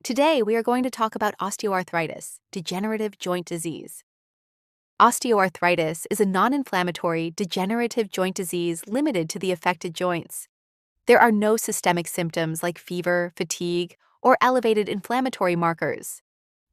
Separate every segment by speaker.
Speaker 1: Today, we are going to talk about osteoarthritis, degenerative joint disease. Osteoarthritis is a non-inflammatory, degenerative joint disease limited to the affected joints. There are no systemic symptoms like fever, fatigue, or elevated inflammatory markers.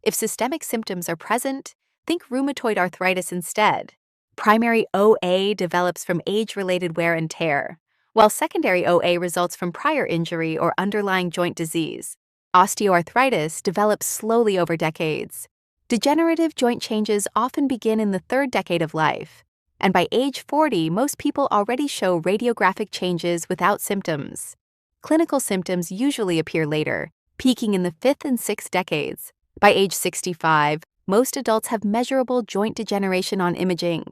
Speaker 1: If systemic symptoms are present, think rheumatoid arthritis instead. Primary OA develops from age-related wear and tear, while secondary OA results from prior injury or underlying joint disease. Osteoarthritis develops slowly over decades. Degenerative joint changes often begin in the third decade of life, and by age 40, most people already show radiographic changes without symptoms. Clinical symptoms usually appear later, peaking in the fifth and sixth decades. By age 65, most adults have measurable joint degeneration on imaging.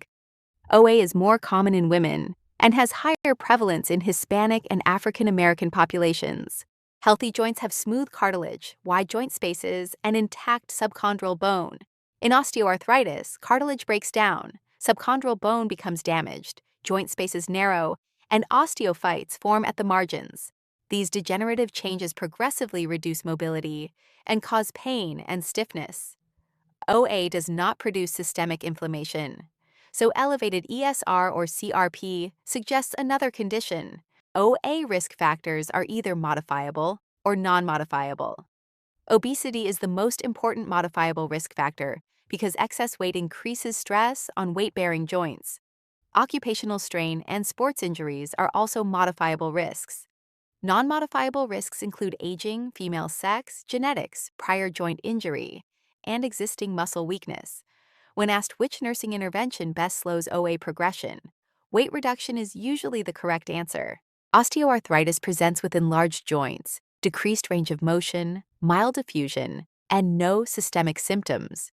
Speaker 1: OA is more common in women and has higher prevalence in Hispanic and African American populations. Healthy joints have smooth cartilage, wide joint spaces, and intact subchondral bone. In osteoarthritis, cartilage breaks down, subchondral bone becomes damaged, joint spaces narrow, and osteophytes form at the margins. These degenerative changes progressively reduce mobility and cause pain and stiffness. OA does not produce systemic inflammation, so elevated ESR or CRP suggests another condition. OA risk factors are either modifiable or non-modifiable. Obesity is the most important modifiable risk factor because excess weight increases stress on weight-bearing joints. Occupational strain and sports injuries are also modifiable risks. Non-modifiable risks include aging, female sex, genetics, prior joint injury, and existing muscle weakness. When asked which nursing intervention best slows OA progression, weight reduction is usually the correct answer. Osteoarthritis presents with enlarged joints, decreased range of motion, mild diffusion, and no systemic symptoms.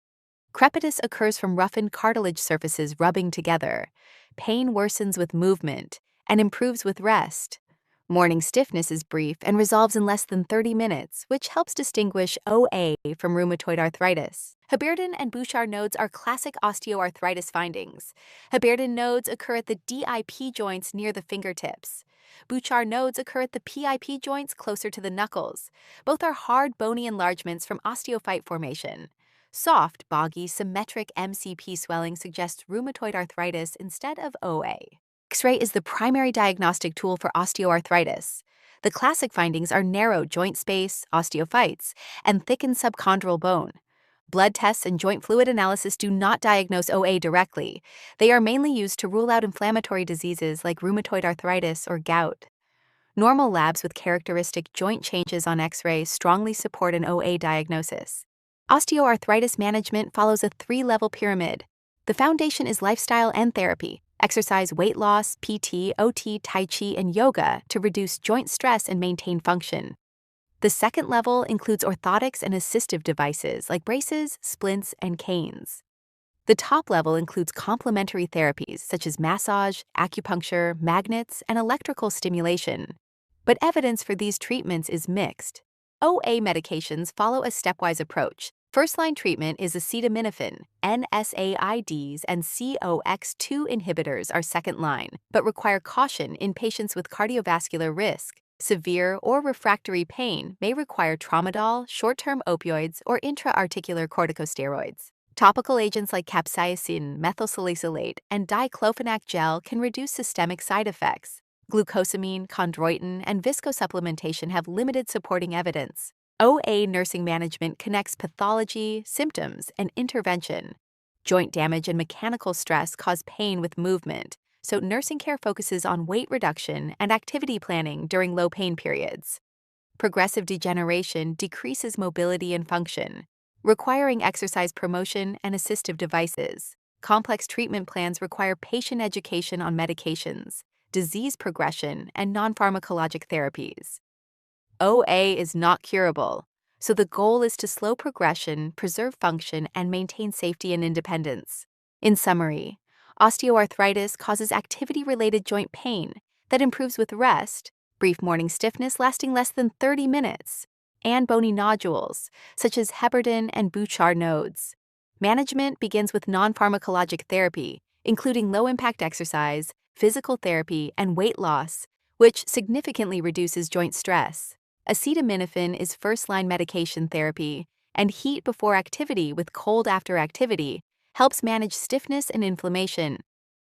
Speaker 1: Crepitus occurs from roughened cartilage surfaces rubbing together. Pain worsens with movement and improves with rest. Morning stiffness is brief and resolves in less than 30 minutes, which helps distinguish OA from rheumatoid arthritis. Heberden and Bouchard nodes are classic osteoarthritis findings. Heberden nodes occur at the DIP joints near the fingertips. Bouchard nodes occur at the PIP joints closer to the knuckles. Both are hard, bony enlargements from osteophyte formation. Soft, boggy, symmetric MCP swelling suggests rheumatoid arthritis instead of OA. X-ray is the primary diagnostic tool for osteoarthritis. The classic findings are narrow joint space, osteophytes, and thickened subchondral bone. Blood tests and joint fluid analysis do not diagnose OA directly. They are mainly used to rule out inflammatory diseases like rheumatoid arthritis or gout. Normal labs with characteristic joint changes on X-ray strongly support an OA diagnosis. Osteoarthritis management follows a 3-level pyramid. The foundation is lifestyle and therapy. Exercise, weight loss, PT, OT, Tai Chi, and yoga to reduce joint stress and maintain function. The second level includes orthotics and assistive devices like braces, splints, and canes. The top level includes complementary therapies such as massage, acupuncture, magnets, and electrical stimulation. But evidence for these treatments is mixed. OA medications follow a stepwise approach. First-line treatment is acetaminophen. NSAIDs and COX-2 inhibitors are second-line, but require caution in patients with cardiovascular risk. Severe or refractory pain may require tramadol, short-term opioids, or intra-articular corticosteroids. Topical agents like capsaicin, methylsalicylate, and diclofenac gel can reduce systemic side effects. Glucosamine, chondroitin, and viscosupplementation have limited supporting evidence. OA nursing management connects pathology, symptoms, and intervention. Joint damage and mechanical stress cause pain with movement, so nursing care focuses on weight reduction and activity planning during low pain periods. Progressive degeneration decreases mobility and function, requiring exercise promotion and assistive devices. Complex treatment plans require patient education on medications, disease progression, and non-pharmacologic therapies. OA is not curable, so the goal is to slow progression, preserve function, and maintain safety and independence. In summary, osteoarthritis causes activity-related joint pain that improves with rest, brief morning stiffness lasting less than 30 minutes, and bony nodules, such as Heberden and Bouchard nodes. Management begins with non-pharmacologic therapy, including low-impact exercise, physical therapy, and weight loss, which significantly reduces joint stress. Acetaminophen is first-line medication therapy, and heat before activity with cold after activity helps manage stiffness and inflammation.